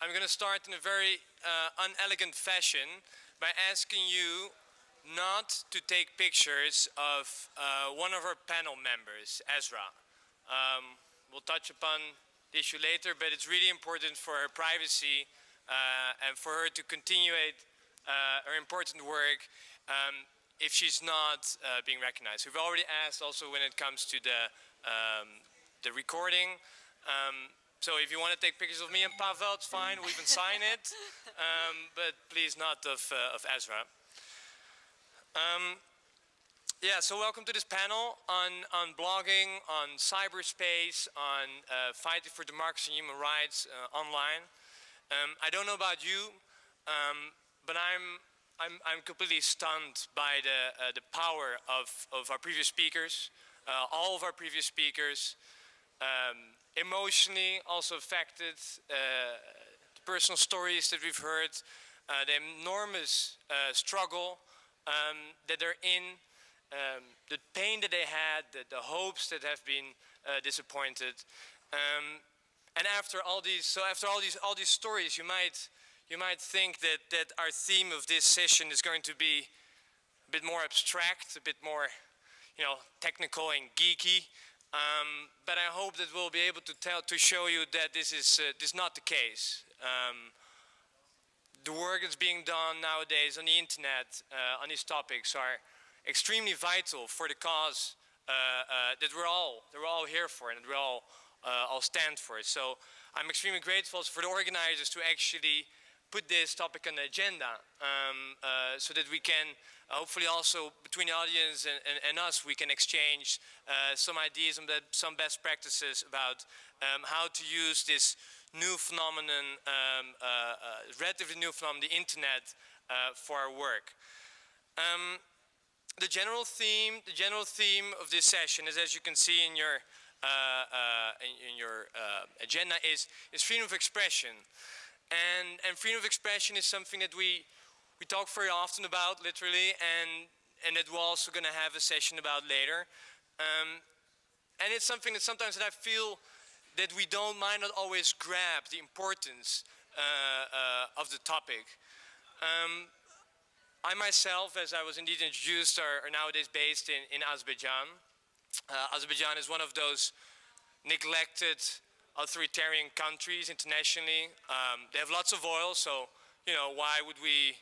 I'm going to start in a very unelegant fashion by asking you not to take pictures of one of our panel members, Esra'a. We'll touch upon the issue later, but it's really important for her privacy and for her to continue her important work if she's not being recognized. We've already asked also when it comes to the recording. So if you want to take pictures of me and Pavel, it's fine, we even sign it, but please not of Esra'a. Yeah, so welcome to this panel on blogging, on cyberspace, on fighting for democracy and human rights online. I don't know about you, but I'm completely stunned by the power of our previous speakers, all of our previous speakers. Emotionally also affected, the personal stories that we've heard, the enormous struggle that they're in, the pain that they had, the hopes that have been disappointed, and after all these stories, you might think that our theme of this session is going to be a bit more abstract, a bit more, technical and geeky. But I hope that we'll be able to show you that this is not the case. The work that's being done nowadays on the internet on these topics are extremely vital for the cause that we're all here for and that we all stand for. So I'm extremely grateful for the organizers to actually put this topic on the agenda so that we can hopefully also between the audience and us we can exchange some ideas and some best practices about how to use this new phenomenon, relatively new phenomenon, the internet, for our work. The general theme of this session is, as you can see in your agenda, is freedom of expression. And freedom of expression is something that we talk very often about, literally, and that we're also going to have a session about later. And it's something that sometimes that I feel that we might not always grab the importance of the topic. I myself, as I was indeed introduced, are nowadays based in Azerbaijan. Azerbaijan is one of those neglected authoritarian countries internationally. They have lots of oil, so why would we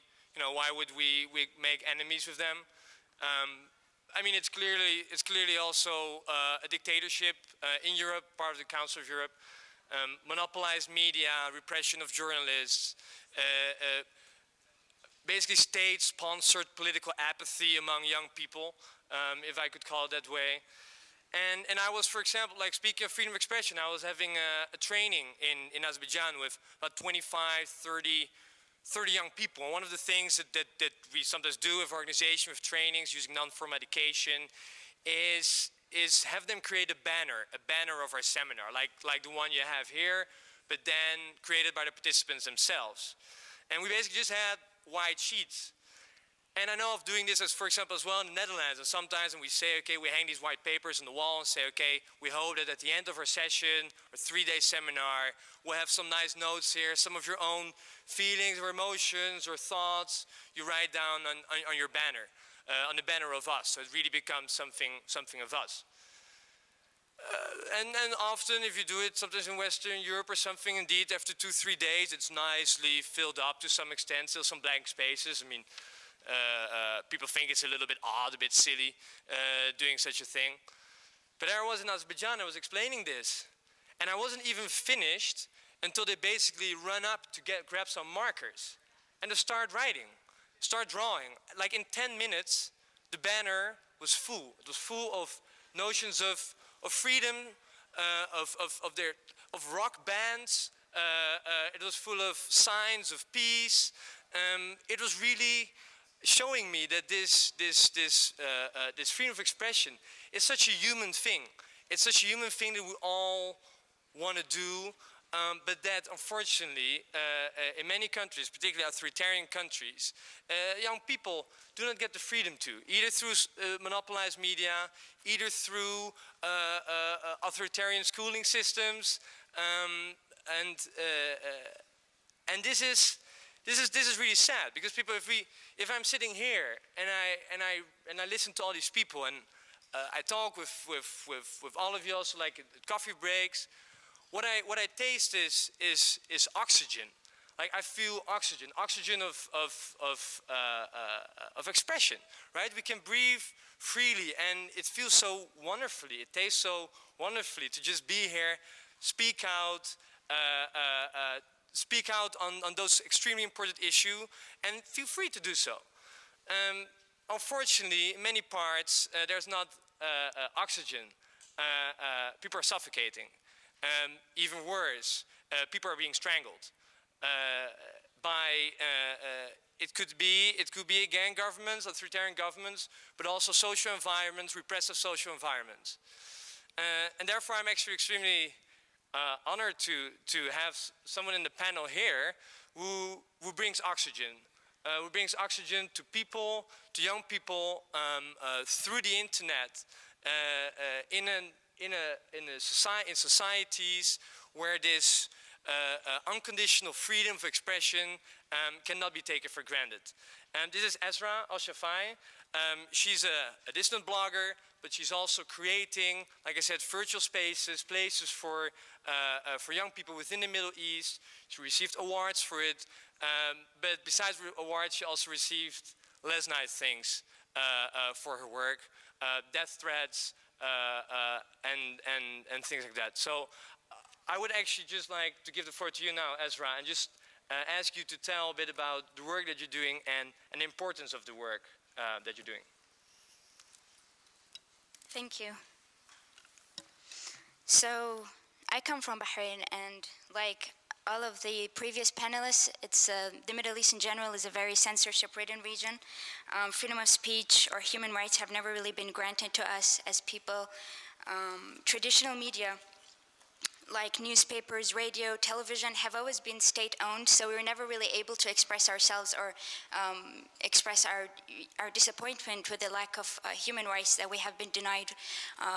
make enemies with them? I mean, it's clearly also a dictatorship in Europe, part of the Council of Europe. Monopolized media, repression of journalists, basically state-sponsored political apathy among young people, if I could call it that way. And I was, for example, like speaking of freedom of expression, I was having a training in Azerbaijan with about 25, 30 young people. And one of the things that we sometimes do with organization, with trainings, using non-formal education, is have them create a banner of our seminar, like the one you have here, but then created by the participants themselves. And we basically just had white sheets. And I know of doing this, as for example, as well in the Netherlands. And sometimes when we say, okay, we hang these white papers on the wall and say, okay, we hope that at the end of our session, or 3-day seminar, we'll have some nice notes here, some of your own feelings or emotions or thoughts you write down on your banner, on the banner of us. So it really becomes something of us. And often if you do it, sometimes in Western Europe or something, indeed, after 2-3 days, it's nicely filled up to some extent, still some blank spaces. I mean, people think it's a little bit odd, a bit silly, doing such a thing. But there I was in Azerbaijan, I was explaining this. And I wasn't even finished until they basically run up to grab some markers and to start writing, start drawing. Like in 10 minutes, the banner was full. It was full of notions of freedom, of rock bands. It was full of signs of peace. It was really showing me that this freedom of expression is such a human thing. It's such a human thing that we all want to do, but that unfortunately in many countries, particularly authoritarian countries, young people do not get the freedom to, either through monopolized media, either through authoritarian schooling systems, and And this is really sad, because people, if I'm sitting here and I listen to all these people, and I talk with all of you also, like at coffee breaks, what I taste is oxygen. Like I feel oxygen of expression, right? We can breathe freely, and it feels so wonderfully. It tastes so wonderfully to just be here, speak out, on those extremely important issues, and feel free to do so. Unfortunately, in many parts, there's not oxygen. People are suffocating. Even worse, people are being strangled. It could be again governments, authoritarian governments, but also social environments, repressive social environments. And therefore, I'm actually extremely honored to have someone in the panel here who brings oxygen. Who brings oxygen to people, to young people, through the internet, in societies where this unconditional freedom of expression cannot be taken for granted. This is Esra'a Shafei. She's a distant blogger, but she's also creating, like I said, virtual spaces, places for young people within the Middle East. She received awards for it, but besides awards, she also received less nice things for her work, death threats, and things like that. So I would actually just like to give the floor to you now, Esra'a, and just ask you to tell a bit about the work that you're doing and the importance of the work that you're doing. Thank you. So I come from Bahrain, and like all of the previous panelists, the Middle East in general is a very censorship-ridden region. Freedom of speech or human rights have never really been granted to us as people. Traditional media, like newspapers, radio, television, have always been state-owned, so we were never really able to express ourselves or express our disappointment with the lack of human rights that we have been denied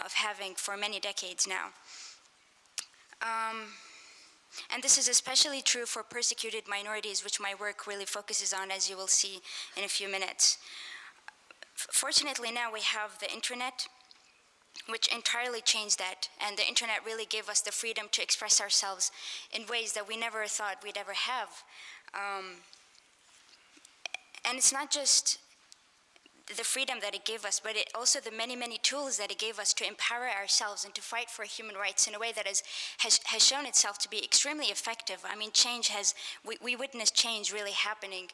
of having for many decades now. And this is especially true for persecuted minorities, which my work really focuses on, as you will see in a few minutes. Fortunately, now we have the internet, which entirely changed that, and the internet really gave us the freedom to express ourselves in ways that we never thought we'd ever have. And it's not just the freedom that it gave us, but also the many, many tools that it gave us to empower ourselves and to fight for human rights in a way that has shown itself to be extremely effective. I mean, we witnessed change really happening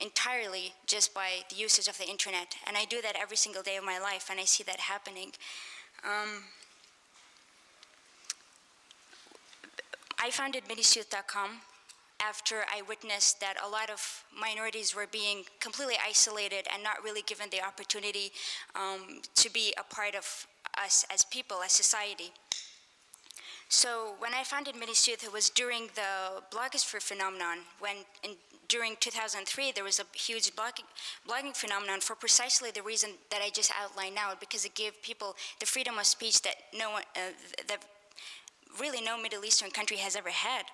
entirely just by the usage of the internet. And I do that every single day of my life, and I see that happening. I founded Medisuit.com after I witnessed that a lot of minorities were being completely isolated and not really given the opportunity to be a part of us as people, as society. So when I founded Medisuit, it was during the blogosphere phenomenon, during 2003, there was a huge blogging phenomenon for precisely the reason that I just outlined now, because it gave people the freedom of speech that that really no Middle Eastern country has ever had.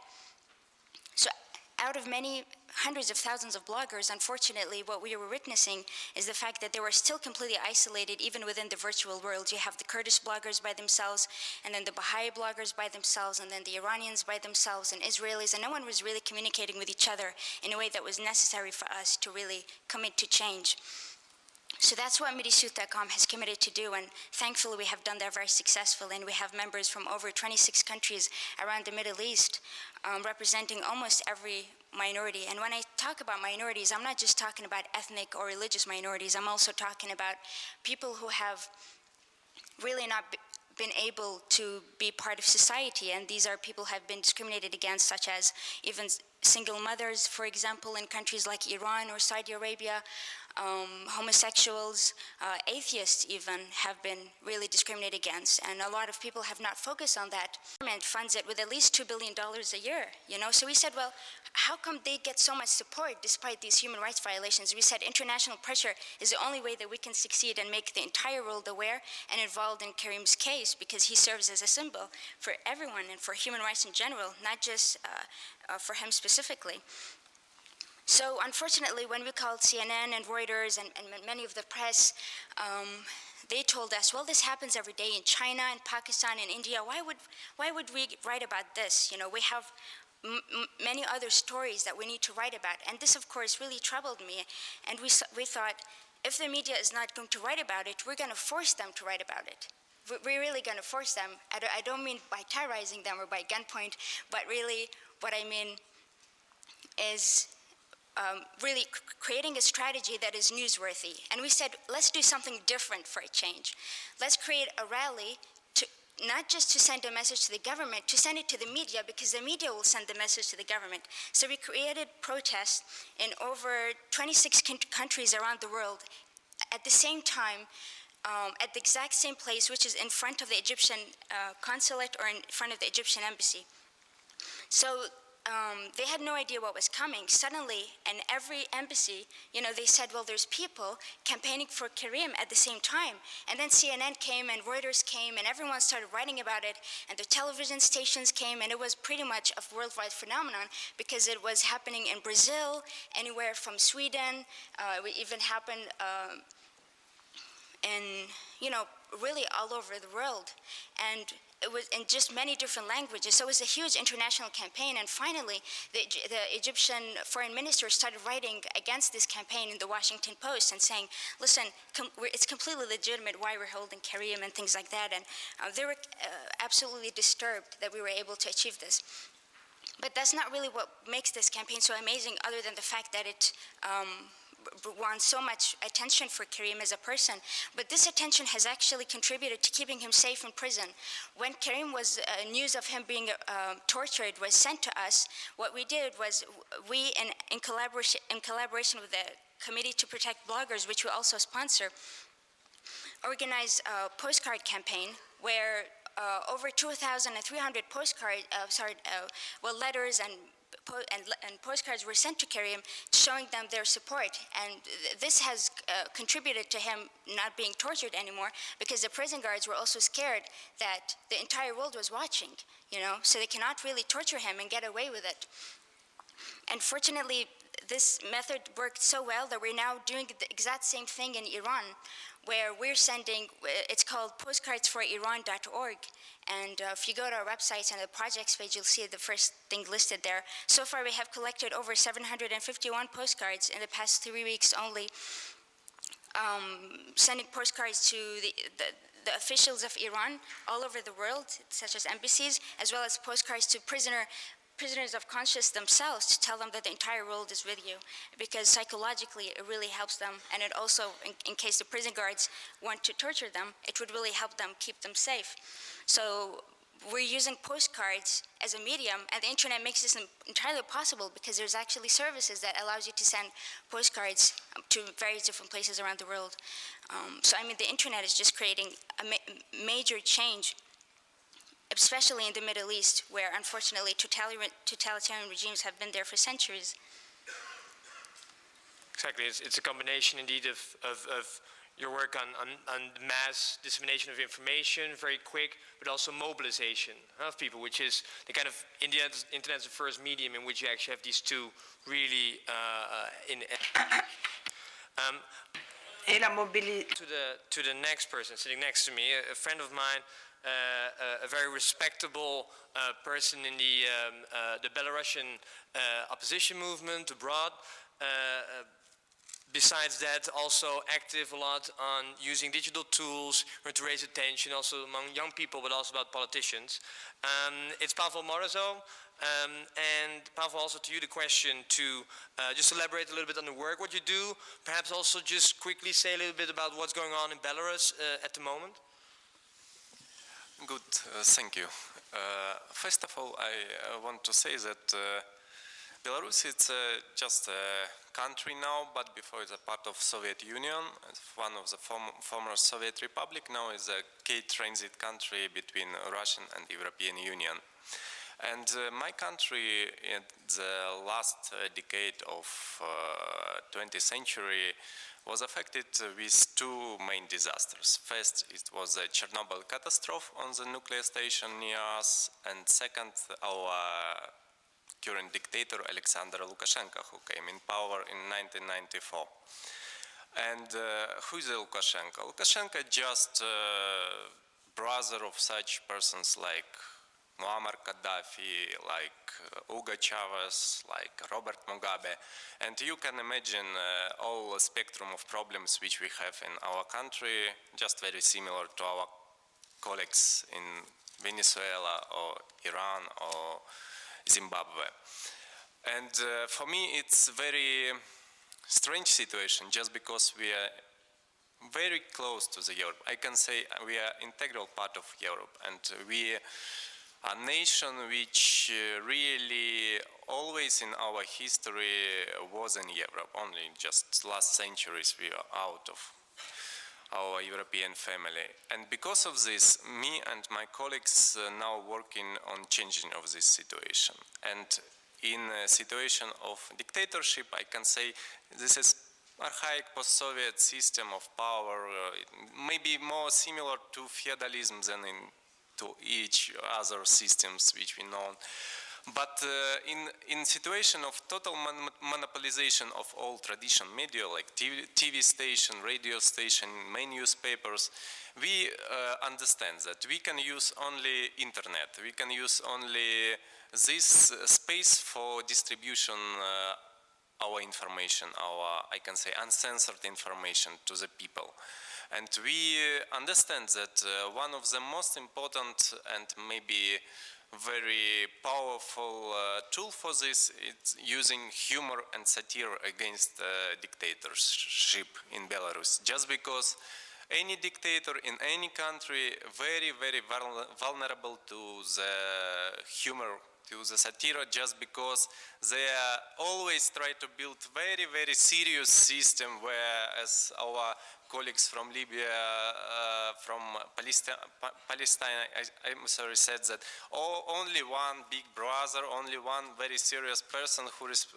So out of many hundreds of thousands of bloggers, unfortunately, what we were witnessing is the fact that they were still completely isolated even within the virtual world. You have the Kurdish bloggers by themselves, and then the Baha'i bloggers by themselves, and then the Iranians by themselves, and Israelis, and no one was really communicating with each other in a way that was necessary for us to really commit to change. So that's what Medisuit.com has committed to do, and thankfully we have done that very successfully, and we have members from over 26 countries around the Middle East, representing almost every minority. And when I talk about minorities, I'm not just talking about ethnic or religious minorities, I'm also talking about people who have really not been able to be part of society, and these are people who have been discriminated against, such as even single mothers, for example, in countries like Iran or Saudi Arabia. homosexuals, atheists even have been really discriminated against, and a lot of people have not focused on that. The government funds it with at least $2 billion a year, you know? So we said, well, how come they get so much support despite these human rights violations? We said international pressure is the only way that we can succeed and make the entire world aware and involved in Karim's case, because he serves as a symbol for everyone and for human rights in general, not just for him specifically. So unfortunately, when we called CNN and Reuters and many of the press, they told us, well, this happens every day in China and Pakistan and India. Why would we write about this? You know, we have many other stories that we need to write about. And this, of course, really troubled me. And we thought, if the media is not going to write about it, we're going to force them to write about it. We're really going to force them. I don't mean by terrorizing them or by gunpoint, but really what I mean is really creating a strategy that is newsworthy. And we said, let's do something different for a change. Let's create a rally not just to send a message to the government, to send it to the media, because the media will send the message to the government. So we created protests in over 26 countries around the world at the same time, at the exact same place, which is in front of the Egyptian consulate or in front of the Egyptian embassy. So they had no idea what was coming. Suddenly, in every embassy, you know, they said, well, there's people campaigning for Karim at the same time. And then CNN came and Reuters came and everyone started writing about it, and the television stations came, and it was pretty much a worldwide phenomenon because it was happening in Brazil, anywhere from Sweden. It even happened in, you know, really all over the world. And it was in just many different languages. So it was a huge international campaign. And finally, the Egyptian foreign minister started writing against this campaign in the Washington Post and saying, listen, it's completely legitimate why we're holding Karim and things like that. And they were absolutely disturbed that we were able to achieve this. But that's not really what makes this campaign so amazing, other than the fact that it won so much attention for Karim as a person. But this attention has actually contributed to keeping him safe in prison. When Karim was, news of him being tortured was sent to us, what we did was we, in collaboration with the Committee to Protect Bloggers, which we also sponsor, organized a postcard campaign where over 2,300 postcards, letters and postcards were sent to Karim, showing them their support. And this has contributed to him not being tortured anymore, because the prison guards were also scared that the entire world was watching, you know, so they cannot really torture him and get away with it. And fortunately, this method worked so well that we're now doing the exact same thing in Iran, where we're sending, it's called postcardsforiran.org. And if you go to our website and the projects page, you'll see the first thing listed there. So far, we have collected over 751 postcards in the past 3 weeks only, sending postcards to the officials of Iran all over the world, such as embassies, as well as postcards to prisoners of conscience themselves, to tell them that the entire world is with you, because psychologically it really helps them, and it also, in case the prison guards want to torture them, it would really help them, keep them safe. So we're using postcards as a medium, and the internet makes this entirely possible, because there's actually services that allows you to send postcards to various different places around the world. So I mean, the internet is just creating a major change, especially in the Middle East, where unfortunately totalitarian regimes have been there for centuries. Exactly, it's a combination indeed of your work on mass dissemination of information, very quick, but also mobilization of people, which is the kind of, in the end, internet is the first medium in which you actually have these two really to the next person sitting next to me, a friend of mine, a very respectable person in the Belarusian opposition movement abroad. Besides that, also active a lot on using digital tools to raise attention, also among young people, but also about politicians. It's Pavel Marozau. And Pavel, also to you the question to just elaborate a little bit on the work, what you do, perhaps also just quickly say a little bit about what's going on in Belarus at the moment. Good, thank you. First of all, I want to say that Belarus is just a country now, but before it's a part of Soviet Union. It's one of the former Soviet Republic. Now is a key transit country between Russian and European Union. And my country in the last decade of 20th century was affected with two main disasters. First, it was the Chernobyl catastrophe on the nuclear station near us, and second, our current dictator Alexander Lukashenko, who came in power in 1994. And who is Lukashenko? Lukashenko just brother of such persons like Muammar Gaddafi, like Hugo Chavez, like Robert Mugabe, and you can imagine all the spectrum of problems which we have in our country, just very similar to our colleagues in Venezuela or Iran or Zimbabwe. And for me it's a very strange situation, just because we are very close to the Europe. I can say we are integral part of Europe, and we are a nation which really always in our history was in Europe. Only just last centuries we are out of our European family. And because of this, me and my colleagues now working on changing of this situation. And in a situation of dictatorship, I can say this is archaic post-Soviet system of power, maybe more similar to feudalism than to each other systems which we know. But in situation of total monopolization of all traditional media, like TV station, radio station, main newspapers, we understand that we can use only internet. We can use only this space for distribution our information, our, I can say, uncensored information to the people. And we understand that one of the most important and maybe very powerful tool for this is using humor and satire against dictatorship in Belarus. Just because any dictator in any country very, very vulnerable to the humor, to the satire, just because they always try to build very, very serious system, whereas our colleagues from Libya, from Palestine, I'm sorry, said that only one big brother, only one very serious person who is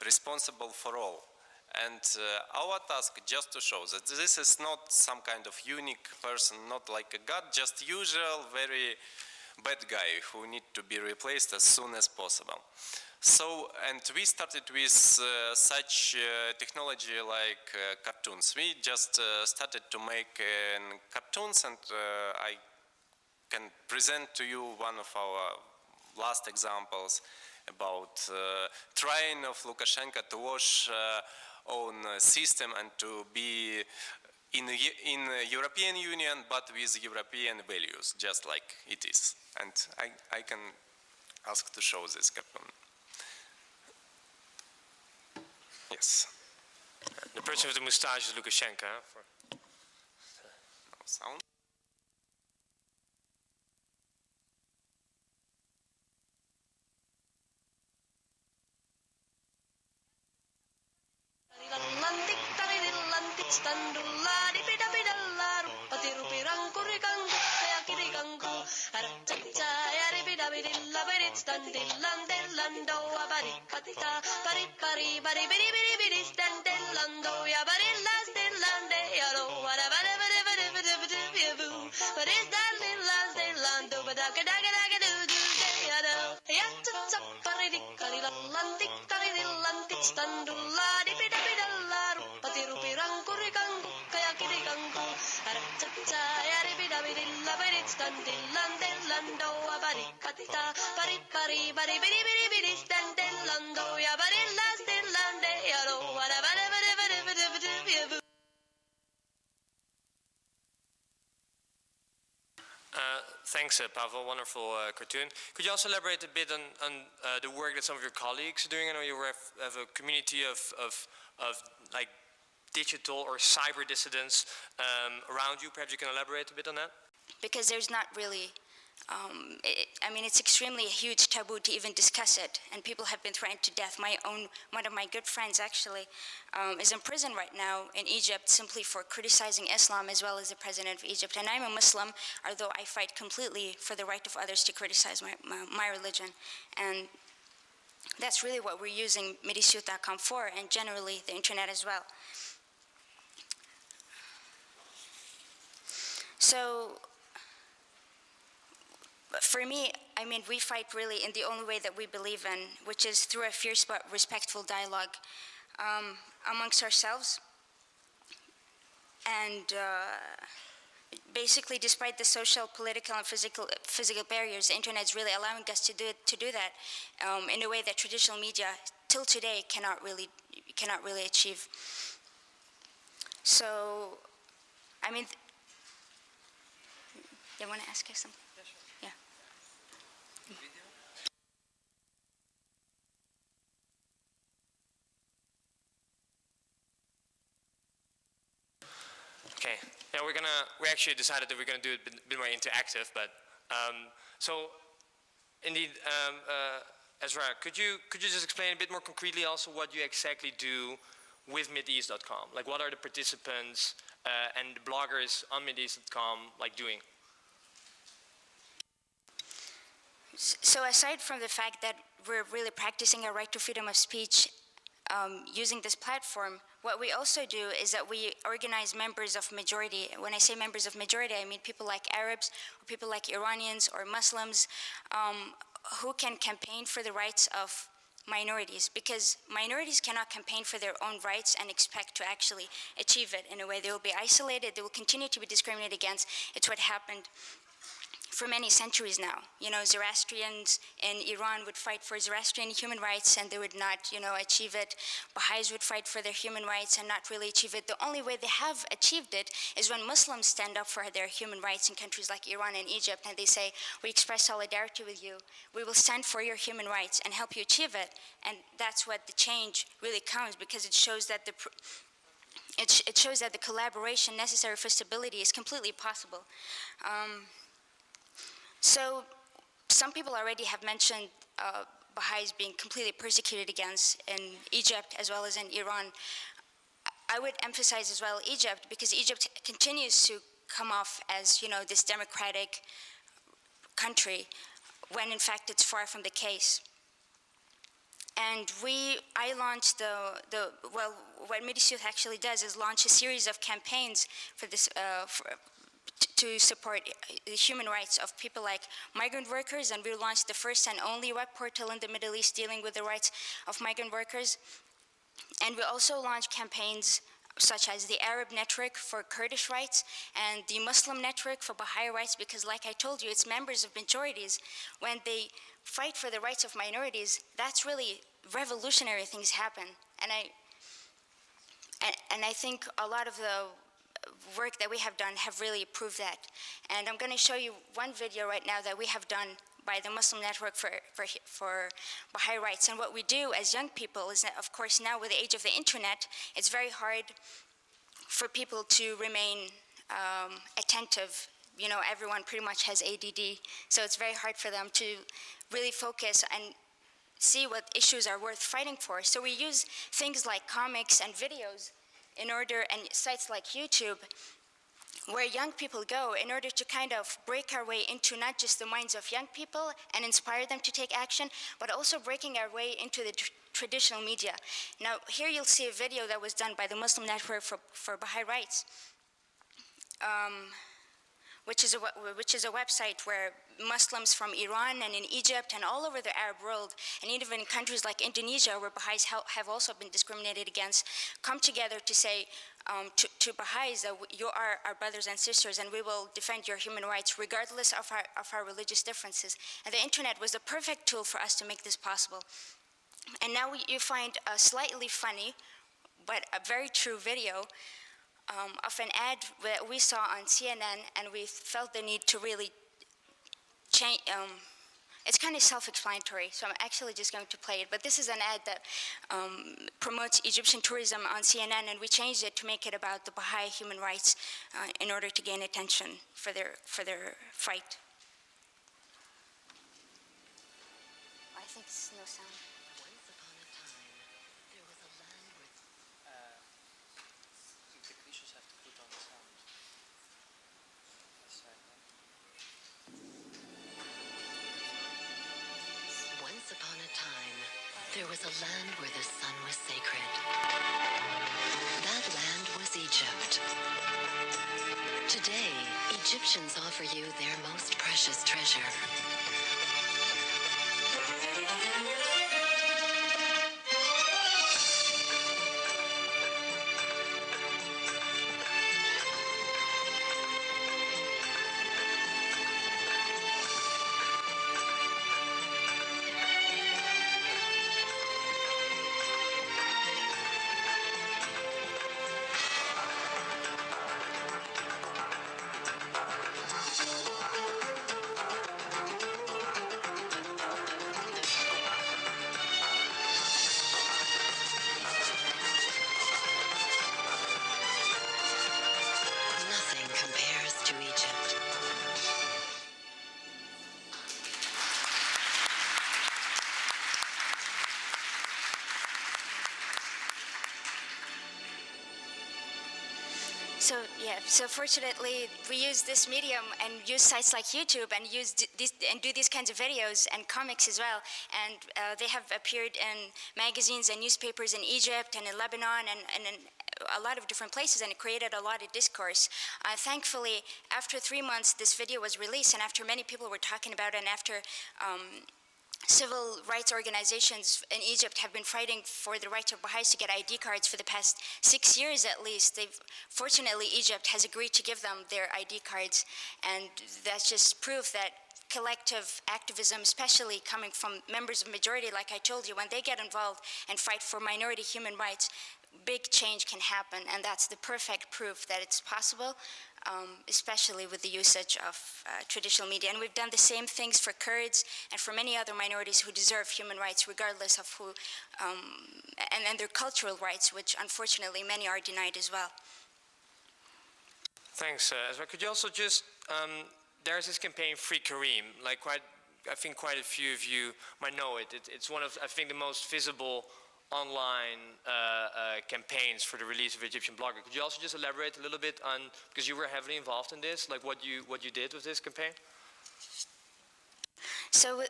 responsible for all. And our task just to show that this is not some kind of unique person, not like a god, just usual very bad guy who need to be replaced as soon as possible. So, and we started with such technology like cartoons. We just started to make cartoons, and I can present to you one of our last examples about trying of Lukashenko to wash own system and to be in European Union, but with European values, just like it is. And I can ask to show this cartoon. Yes. The person with the moustache is Lukashenko. No sound. Thanks, Pavel. Wonderful cartoon. Could you also elaborate a bit on the work that some of your colleagues are doing? I know you have a community of like digital or cyber dissidents around you. Perhaps you can elaborate a bit on that? Because there's not really I mean, it's extremely a huge taboo to even discuss it, and people have been threatened to death. One of my good friends actually is in prison right now in Egypt simply for criticizing Islam as well as the president of Egypt. And I'm a Muslim, although I fight completely for the right of others to criticize my religion. And that's really what we're using Medisut.com for, and generally the internet as well. So, for me, I mean, we fight really in the only way that we believe in, which is through a fierce but respectful dialogue amongst ourselves. And basically, despite the social, political, and physical barriers, the internet is really allowing us to do that in a way that traditional media, till today, cannot really achieve. So, I mean, you want to ask us something? Yeah. Okay. Yeah, we actually decided that we're gonna do it a bit more interactive, but so indeed, Esra'a, could you just explain a bit more concretely also what you exactly do with Mideast.com? Like, what are the participants and the bloggers on Mideast.com like doing? So aside from the fact that we're really practicing our right to freedom of speech using this platform, what we also do is that we organize members of majority. When I say members of majority, I mean people like Arabs, or people like Iranians or Muslims who can campaign for the rights of minorities, because minorities cannot campaign for their own rights and expect to actually achieve it in a way. They will be isolated, they will continue to be discriminated against. It's what happened for many centuries now. You know, Zoroastrians in Iran would fight for Zoroastrian human rights and they would not, achieve it. Baha'is would fight for their human rights and not really achieve it. The only way they have achieved it is when Muslims stand up for their human rights in countries like Iran and Egypt, and they say, we express solidarity with you. We will stand for your human rights and help you achieve it. And that's what the change really comes, because it shows that it shows that the collaboration necessary for stability is completely possible. So some people already have mentioned Baha'is being completely persecuted against in Egypt as well as in Iran. I would emphasize as well Egypt, because Egypt continues to come off as, this democratic country, when in fact it's far from the case. And I launched what Medisut actually does is launch a series of campaigns for this, to support the human rights of people like migrant workers, and we launched the first and only web portal in the Middle East dealing with the rights of migrant workers. And we also launched campaigns such as the Arab Network for Kurdish rights and the Muslim Network for Baha'i rights, because like I told you, it's members of majorities. When they fight for the rights of minorities, that's really revolutionary things happen. And I think a lot of the work that we have done have really proved that. And I'm going to show you one video right now that we have done by the Muslim Network for Baha'i rights. And what we do as young people is that, of course, now with the age of the internet, it's very hard for people to remain attentive. Everyone pretty much has ADD, so it's very hard for them to really focus and see what issues are worth fighting for. So we use things like comics and videos and sites like YouTube, where young people go in order to kind of break our way into not just the minds of young people and inspire them to take action, but also breaking our way into the traditional media. Now, here you'll see a video that was done by the Muslim Network for Baha'i Rights, which is a website where Muslims from Iran and in Egypt and all over the Arab world, and even in countries like Indonesia, where Baha'is have also been discriminated against, come together to say to Baha'is that you are our brothers and sisters, and we will defend your human rights regardless of our religious differences. And the internet was the perfect tool for us to make this possible. And now you find a slightly funny, but a very true video of an ad that we saw on CNN, and we felt the need to really change. It's kind of self-explanatory, so I'm actually just going to play it. But this is an ad that promotes Egyptian tourism on CNN, and we changed it to make it about the Baha'i human rights in order to gain attention for their fight. Thanks, no sound. Once upon a time, there was a land where The technicians have to put on the sound. Once upon a time, there was a land where the sun was sacred. That land was Egypt. Today, Egyptians offer you their most precious treasure. Nothing compares to Egypt. So fortunately, we use this medium and use sites like YouTube and do these kinds of videos and comics as well. And they have appeared in magazines and newspapers in Egypt and in Lebanon and in a lot of different places, and it created a lot of discourse. Thankfully, after 3 months, this video was released, and after many people were talking about it, and after civil rights organizations in Egypt have been fighting for the right of Baha'is to get ID cards for the past 6 years at least. Fortunately, Egypt has agreed to give them their ID cards, and that's just proof that collective activism, especially coming from members of majority, like I told you, when they get involved and fight for minority human rights, big change can happen, and that's the perfect proof that it's possible. Especially with the usage of traditional media. And we've done the same things for Kurds and for many other minorities who deserve human rights, regardless of who, and their cultural rights, which unfortunately many are denied as well. Thanks, Esra'a. Could you also just, there's this campaign, Free Kareem, like I think quite a few of you might know it. It's one of, I think, the most visible online campaigns for the release of Egyptian blogger. Could you also just elaborate a little bit on, because you were heavily involved in this, like what you did with this campaign? So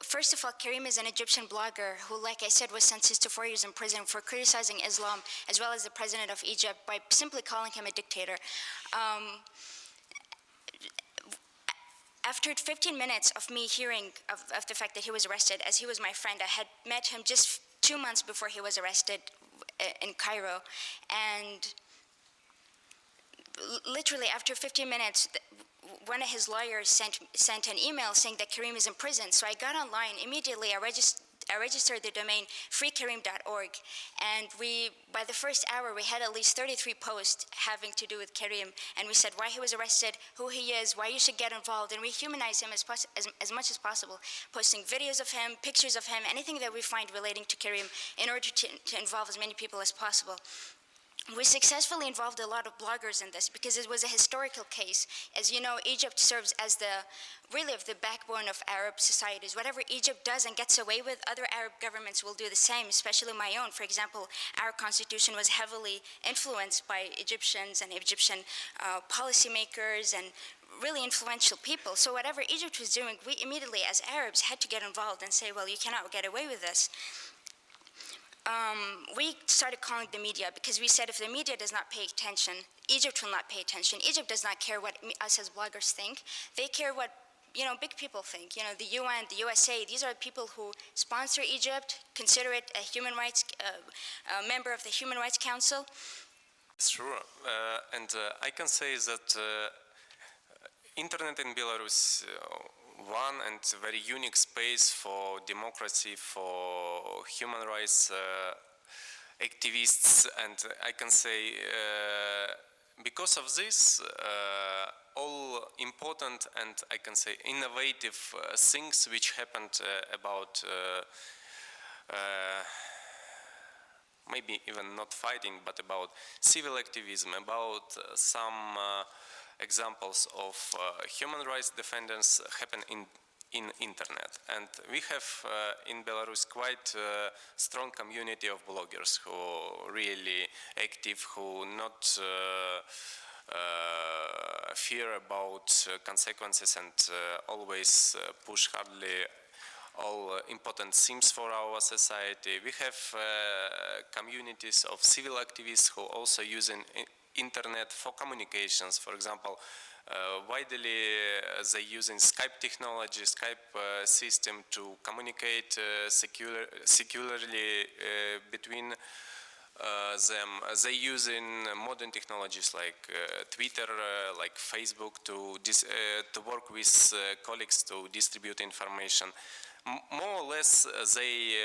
first of all, Kareem is an Egyptian blogger who, like I said, was sentenced to 4 years in prison for criticizing Islam, as well as the president of Egypt, by simply calling him a dictator. After 15 minutes of me hearing of the fact that he was arrested, as he was my friend, I had met him just 2 months before he was arrested in Cairo. And literally after 15 minutes, one of his lawyers sent an email saying that Kareem is in prison. So I got online immediately. I registered the domain freekareem.org, and by the first hour, we had at least 33 posts having to do with Kareem, and we said why he was arrested, who he is, why you should get involved, and we humanize him as much as possible, posting videos of him, pictures of him, anything that we find relating to Kareem in order to involve as many people as possible. We successfully involved a lot of bloggers in this because it was a historical case. As you know, Egypt serves as the backbone of Arab societies. Whatever Egypt does and gets away with, other Arab governments will do the same, especially my own. For example, our constitution was heavily influenced by Egyptians and Egyptian policymakers and really influential people. So whatever Egypt was doing, we immediately, as Arabs, had to get involved and say, well, you cannot get away with this. We started calling the media because we said if the media does not pay attention, Egypt will not pay attention. Egypt does not care what us as bloggers think. They care what big people think. The UN, the USA, these are people who sponsor Egypt, consider it a human rights member of the Human Rights Council. Sure, and I can say that internet in Belarus one and very unique space for democracy, for human rights activists, and I can say because of this, all important and I can say innovative things which happened about maybe even not fighting, but about civil activism, about some examples of human rights defenders happen in in internet. And we have in Belarus quite a strong community of bloggers who are really active, who not fear about consequences and always push hardly all important themes for our society. We have communities of civil activists who also use internet for communications. For example, widely they using Skype technology, Skype system to communicate securely between them. They using modern technologies like Twitter, like Facebook to work with colleagues to distribute information. More or less, they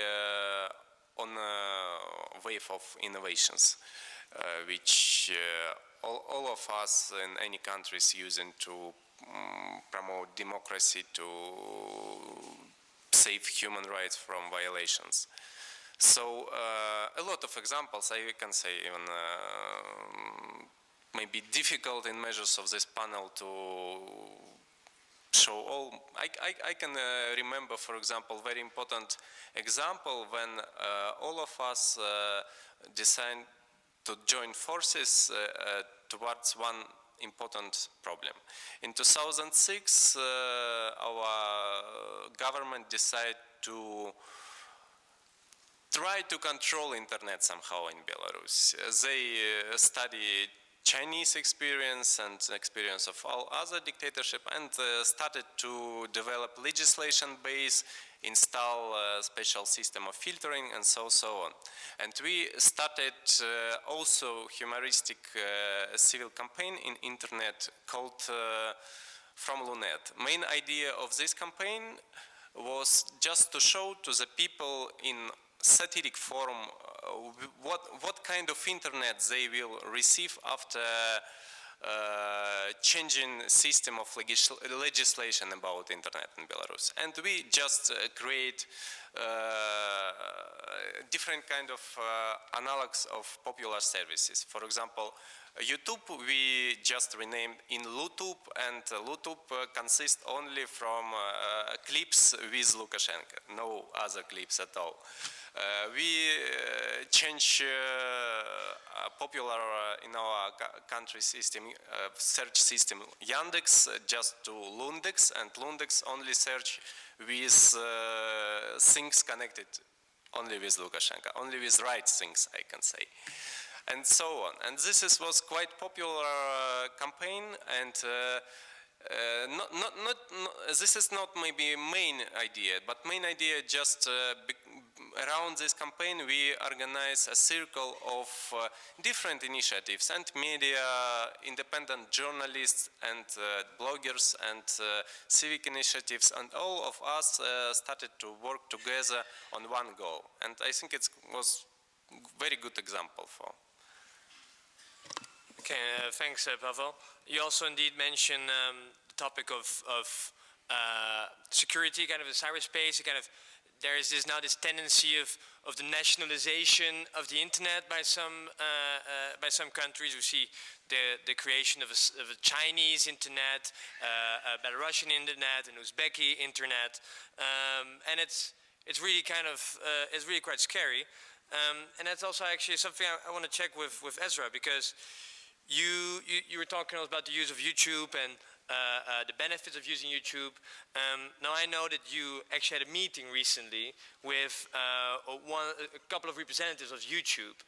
on a wave of innovations, which all of us in any countries using to promote democracy, to save human rights from violations. So a lot of examples, I can say even maybe difficult in measures of this panel to show all. I can remember, for example, very important example when all of us decided to join forces towards one important problem. In 2006, our government decided to try to control internet somehow in Belarus. They studied Chinese experience and experience of all other dictatorship and started to develop legislation base, install a special system of filtering and so on. And we started also humoristic civil campaign in internet called From Lunet. Main idea of this campaign was just to show to the people in satiric form what kind of internet they will receive after changing system of legislation about internet in Belarus. And we just create different kind of analogs of popular services. For example, YouTube we just renamed in LuTube, and LuTube consists only from clips with Lukashenko, no other clips at all. We change popular in our country system, search system Yandex just to Lundex, and Lundex only search with things connected only with Lukashenko, only with right things, I can say, and so on. And this was quite popular campaign, and this is not maybe main idea, but main idea just around this campaign we organize a circle of different initiatives and media, independent journalists and bloggers and civic initiatives, and all of us started to work together on one goal. And I think it was very good example for. Okay, thanks, Pavel. You also indeed mentioned the topic of security, kind of the cyberspace, kind of. There is now this tendency of the nationalization of the internet by some countries. We see the creation of a Chinese internet, a Belarusian internet, an Uzbeki internet, and it's really kind of it's really quite scary. And that's also actually something I want to check with Esra'a, because you were talking about the use of YouTube and the benefits of using YouTube. Now I know that you actually had a meeting recently with a couple of representatives of YouTube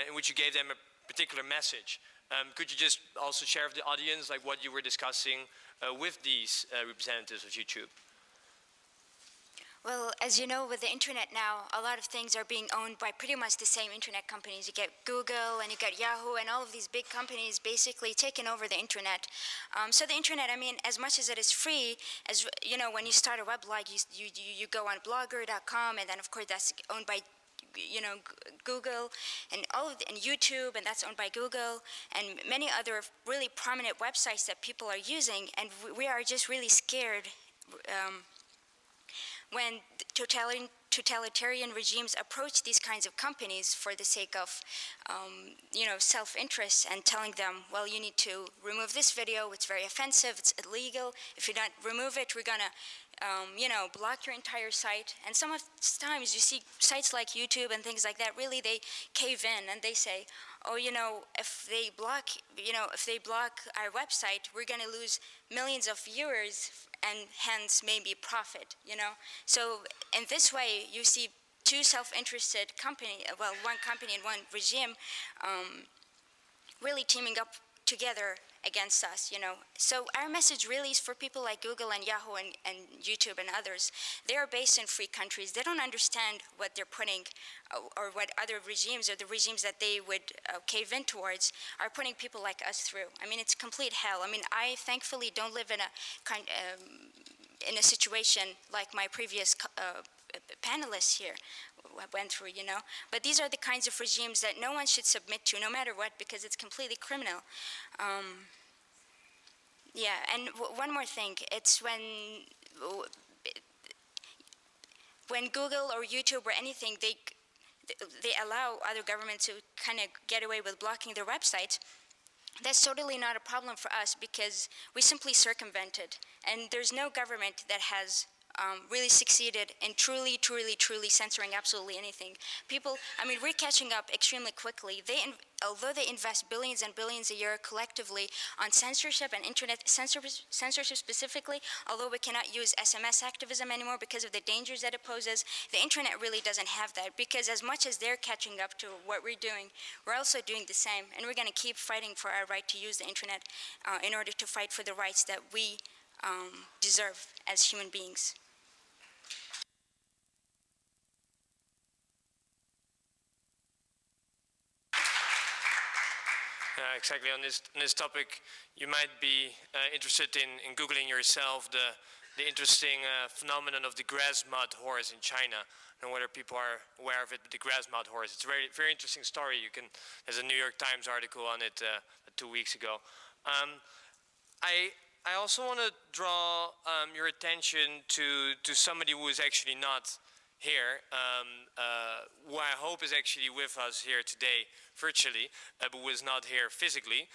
in which you gave them a particular message. Could you just also share with the audience like what you were discussing with these representatives of YouTube? Well, as you know, with the internet now, a lot of things are being owned by pretty much the same internet companies. You get Google and you get Yahoo, and all of these big companies basically taking over the internet. So the internet, I mean, as much as it is free, as you know, when you start a weblog, you go on blogger.com, and then of course that's owned by Google, and and YouTube, and that's owned by Google, and many other really prominent websites that people are using, and we are just really scared when totalitarian regimes approach these kinds of companies for the sake of, self-interest, and telling them, well, you need to remove this video, it's very offensive, it's illegal, if you don't remove it, we're gonna block your entire site. And sometimes you see sites like YouTube and things like that, really they cave in and they say, oh, if they block our website, we're going to lose millions of viewers and hence maybe profit, So in this way, you see two self-interested one company and one regime really teaming up together against us, So our message really is for people like Google and Yahoo and YouTube and others. They are based in free countries. They don't understand what they're putting or what other regimes or the regimes that they would cave in towards are putting people like us through. I mean, it's complete hell. I mean, I thankfully don't live in a situation like my previous panelists here went through, But these are the kinds of regimes that no one should submit to, no matter what, because it's completely criminal. Yeah, and one more thing. It's when Google or YouTube or anything, they allow other governments to kind of get away with blocking their websites. That's totally not a problem for us because we simply circumvent it. And there's no government that has really succeeded in truly censoring absolutely anything. We're catching up extremely quickly. Although they invest billions and billions a year collectively on censorship and internet censorship specifically, although we cannot use SMS activism anymore because of the dangers that it poses, the internet really doesn't have that because as much as they're catching up to what we're doing, we're also doing the same, and we're going to keep fighting for our right to use the internet in order to fight for the rights that we deserve as human beings. Exactly. On this topic, you might be interested in Googling yourself the interesting phenomenon of the grass mud horse in China, and whether people are aware of it. But the grass mud horse, it's a very interesting story. There's a New York Times article on it 2 weeks ago. I also want to draw your attention to somebody who is actually not here, who I hope is actually with us here today virtually, but who is not here physically.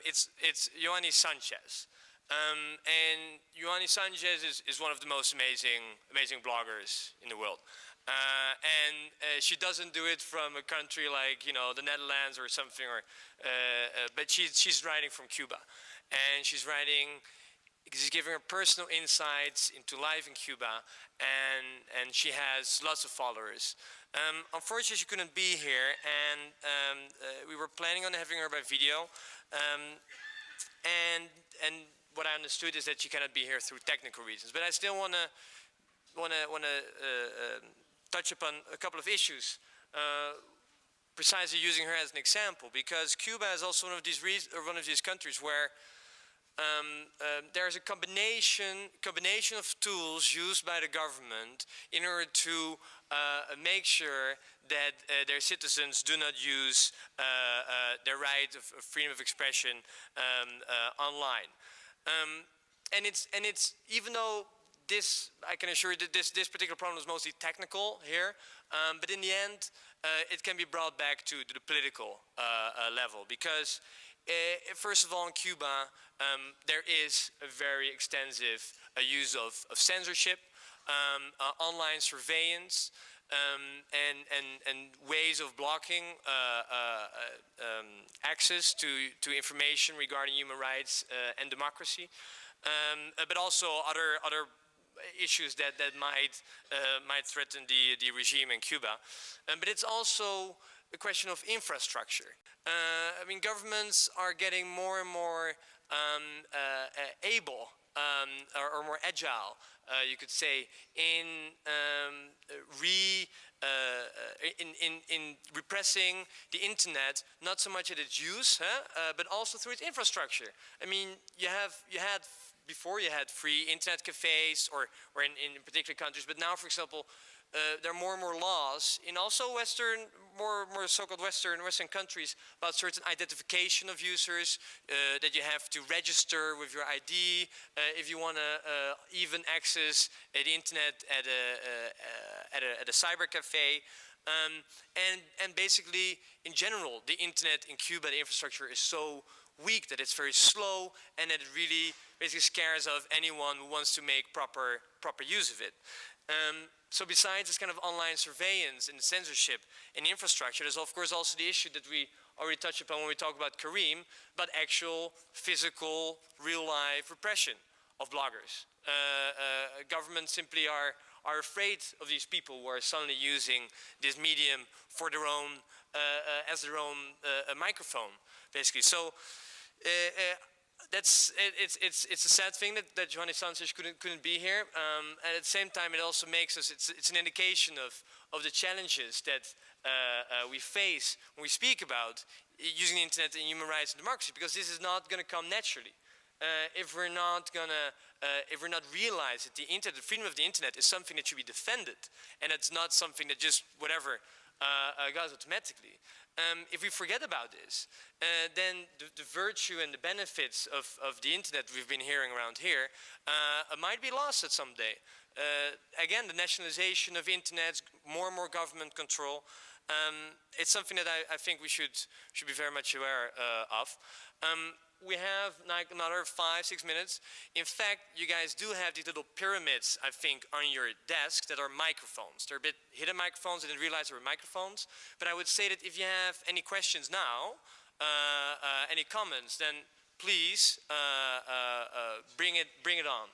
It's Ioannis Sanchez. And Ioannis Sanchez is one of the most amazing bloggers in the world. And she doesn't do it from a country like, the Netherlands or something, but she's writing from Cuba. And she's giving her personal insights into life in Cuba, and she has lots of followers. Unfortunately, she couldn't be here, and we were planning on having her by video. And what I understood is that she cannot be here through technical reasons. But I still want to touch upon a couple of issues, precisely using her as an example, because Cuba is also one of these countries where there's a combination of tools used by the government in order to make sure that their citizens do not use their right of freedom of expression online. And it's even though I can assure you that this particular problem is mostly technical here, but in the end, it can be brought back to the political level, because first of all, in Cuba, there is a very extensive use of censorship, online surveillance, and ways of blocking access to information regarding human rights and democracy, but also other issues that might threaten the regime in Cuba. But it's also a question of infrastructure. Governments are getting more and more able or more agile, you could say, in repressing the internet, not so much at its use, but also through its infrastructure. Before you had free internet cafes, or in particular countries, but now, for example, there are more and more laws in also more so-called Western countries about certain identification of users, that you have to register with your ID if you want to even access the internet at a cyber cafe. And basically, in general, the internet in Cuba, the infrastructure is so weak that it's very slow, and that it really basically scares off anyone who wants to make proper proper use of it. So besides this kind of online surveillance and censorship and infrastructure, there's of course also the issue that we already touched upon when we talk about Kareem, but actual, physical, real-life repression of bloggers. Governments simply are afraid of these people who are suddenly using this medium for their own, as their own microphone, basically. So it's a sad thing that Johannes Sanchez couldn't be here. And at the same time, it also makes us, it's an indication of the challenges that we face when we speak about using the internet and human rights and democracy, because this is not going to come naturally. If we're not realize that the internet, the freedom of the internet, is something that should be defended, and it's not something that just whatever goes automatically. If we forget about this, then the virtue and the benefits of the internet we've been hearing around here might be lost at some day. Again, the nationalization of internet, more and more government control. It's something that I think we should be very much aware of. We have like another 5-6 minutes. In fact, you guys do have these little pyramids, I think, on your desk that are microphones. They're a bit hidden microphones. I didn't realize they were microphones. But I would say that if you have any questions now, any comments, then please bring it on.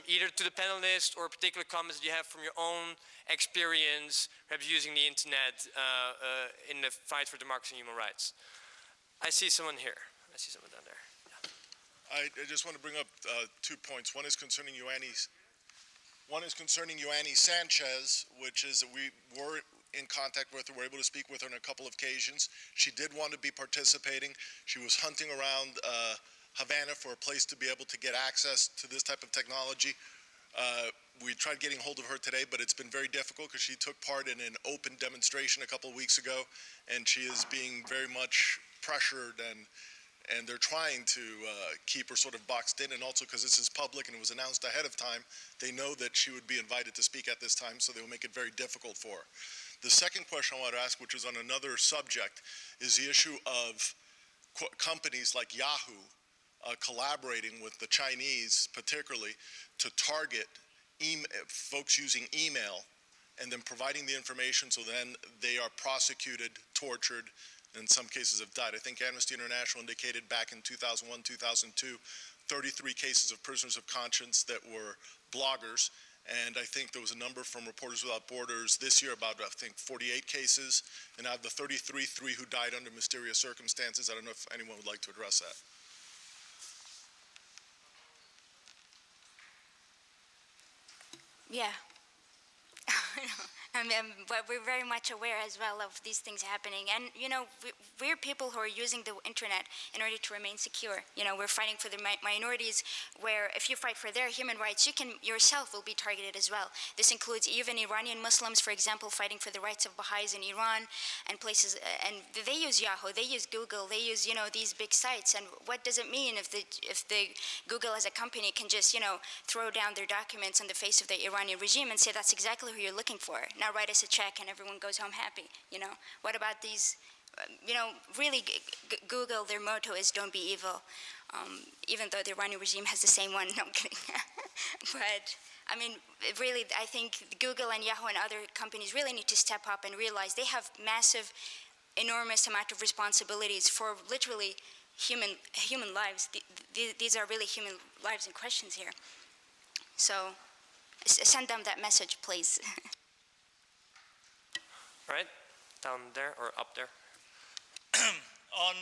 Either to the panelists or particular comments that you have from your own experience, perhaps using the internet in the fight for democracy and human rights. I see someone here. I see someone down there. Yeah. I just want to bring up 2 points. One is concerning Ioanni Sanchez, which is that we were in contact with her, were able to speak with her on a couple of occasions. She did want to be participating. She was hunting around Havana for a place to be able to get access to this type of technology. We tried getting hold of her today, but it's been very difficult because she took part in an open demonstration a couple of weeks ago, and she is being very much pressured, and they're trying to keep her sort of boxed in, and also because this is public and it was announced ahead of time, they know that she would be invited to speak at this time, so they will make it very difficult for her. The second question I want to ask, which is on another subject, is the issue of companies like Yahoo collaborating with the Chinese, particularly, to target folks using email and then providing the information, so then they are prosecuted, tortured, in some cases have died. I think Amnesty International indicated back in 2001, 2002, 33 cases of prisoners of conscience that were bloggers, and I think there was a number from Reporters Without Borders this year, about I think 48 cases, and out of the 33, 3 who died under mysterious circumstances. I don't know if anyone would like to address that. Yeah. I mean, but we're very much aware as well of these things happening. And, you know, we're people who are using the internet in order to remain secure. You know, we're fighting for the minorities, where if you fight for their human rights, you can yourself will be targeted as well. This includes even Iranian Muslims, for example, fighting for the rights of Baha'is in Iran and places. And they use Yahoo, they use Google, they use, you know, these big sites. And what does it mean if the Google as a company can just, you know, throw down their documents in the face of the Iranian regime and say that's exactly who you're looking for? Now write us a check and everyone goes home happy, you know? What about these, you know, really Google, their motto is don't be evil, even though the Iranian regime has the same one, no I'm kidding. But, I mean, really, I think Google and Yahoo and other companies really need to step up and realize they have massive, enormous amount of responsibilities for literally human lives. These are really human lives in questions here. So, send them that message, please. Right, down there or up there. On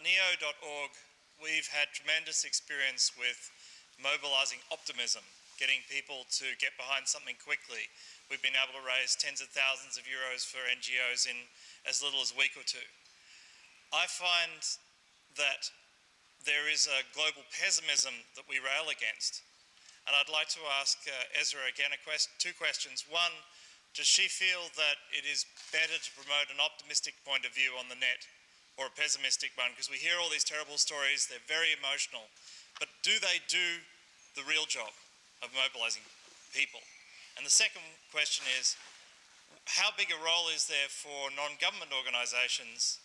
neo.org, we've had tremendous experience with mobilizing optimism, getting people to get behind something quickly. We've been able to raise tens of thousands of euros for NGOs in as little as a week or two. I find that there is a global pessimism that we rail against. And I'd like to ask Esra'a again two questions. One, does she feel that it is better to promote an optimistic point of view on the net or a pessimistic one? Because we hear all these terrible stories, they're very emotional. But do they do the real job of mobilizing people? And the second question is, how big a role is there for non-government organizations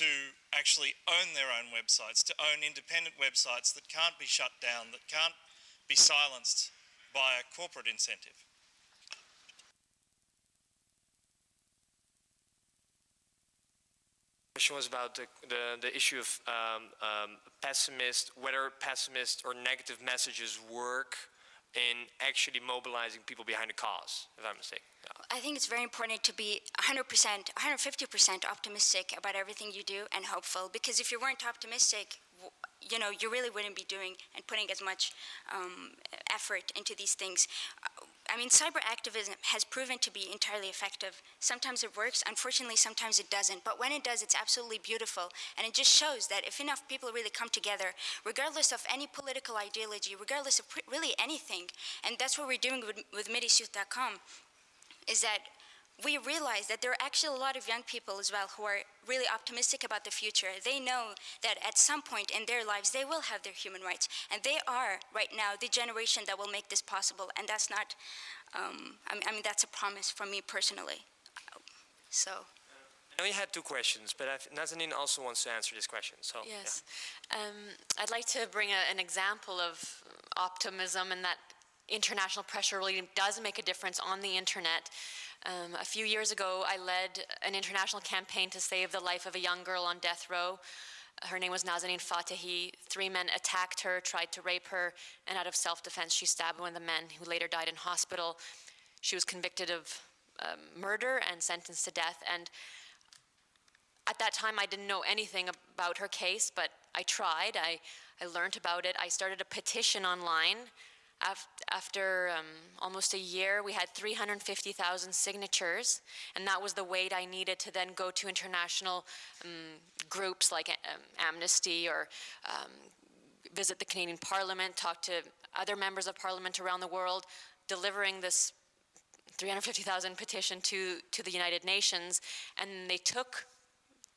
to actually own their own websites, to own independent websites that can't be shut down, that can't be silenced by a corporate incentive. Question was about the issue of whether pessimist or negative messages work in actually mobilizing people behind a cause, if I'm mistaken. Yeah. I think it's very important to be 100%, 150% optimistic about everything you do and hopeful, because if you weren't optimistic, you know, you really wouldn't be doing and putting as much effort into these things. I mean, cyber activism has proven to be entirely effective. Sometimes it works, unfortunately, sometimes it doesn't. But when it does, it's absolutely beautiful. And it just shows that if enough people really come together, regardless of any political ideology, regardless of really anything, and that's what we're doing with MidEastYouth.com, is that we realize that there are actually a lot of young people as well who are really optimistic about the future. They know that at some point in their lives, they will have their human rights. And they are, right now, the generation that will make this possible. And that's not, I mean, that's a promise from me personally. So. I know you had two questions, but Nazanin also wants to answer this question. So, yes. Yeah. I'd like to bring an example of optimism, and that international pressure really does make a difference on the internet. A few years ago, I led an international campaign to save the life of a young girl on death row. Her name was Nazanin Fatehi. 3 men attacked her, tried to rape her, and out of self-defense, she stabbed one of the men, who later died in hospital. She was convicted of murder and sentenced to death. And at that time, I didn't know anything about her case, but I tried. I learned about it. I started a petition online. After almost a year, we had 350,000 signatures, and that was the weight I needed to then go to international groups like Amnesty, or visit the Canadian Parliament, talk to other members of Parliament around the world, delivering this 350,000 petition to the United Nations, and they took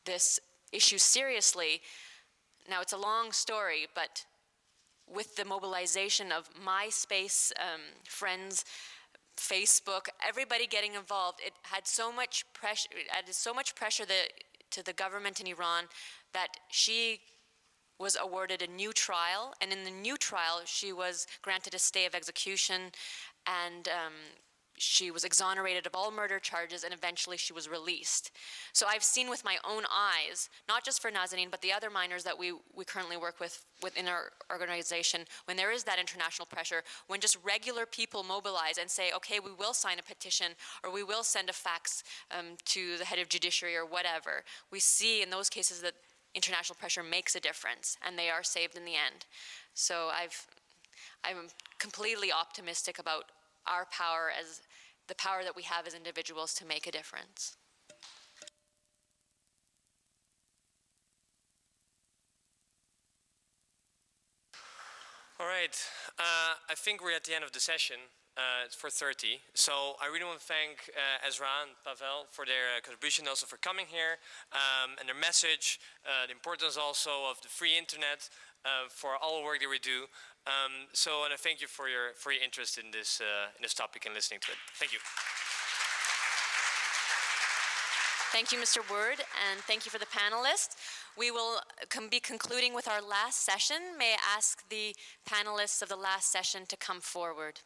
this issue seriously. Now, it's a long story, but with the mobilization of MySpace, friends, Facebook, everybody getting involved, it had so much pressure. It added so much pressure to the government in Iran that she was awarded a new trial, and in the new trial, she was granted a stay of execution, and she was exonerated of all murder charges, and eventually she was released. So I've seen with my own eyes, not just for Nazanin, but the other minors that we currently work with within our organization, when there is that international pressure, when just regular people mobilize and say, okay, we will sign a petition, or we will send a fax to the head of judiciary or whatever, we see in those cases that international pressure makes a difference, and they are saved in the end. So I'm completely optimistic about our power, as the power that we have as individuals to make a difference. All right. I think we're at the end of the session. It's 4:30. So I really want to thank Esra'a and Pavel for their contribution, also for coming here, and their message, the importance also of the free internet for all the work that we do. And I thank you for your interest in this topic and listening to it. Thank you. Thank you, Mr. Woord, and thank you for the panelists. We will be concluding with our last session. May I ask the panelists of the last session to come forward.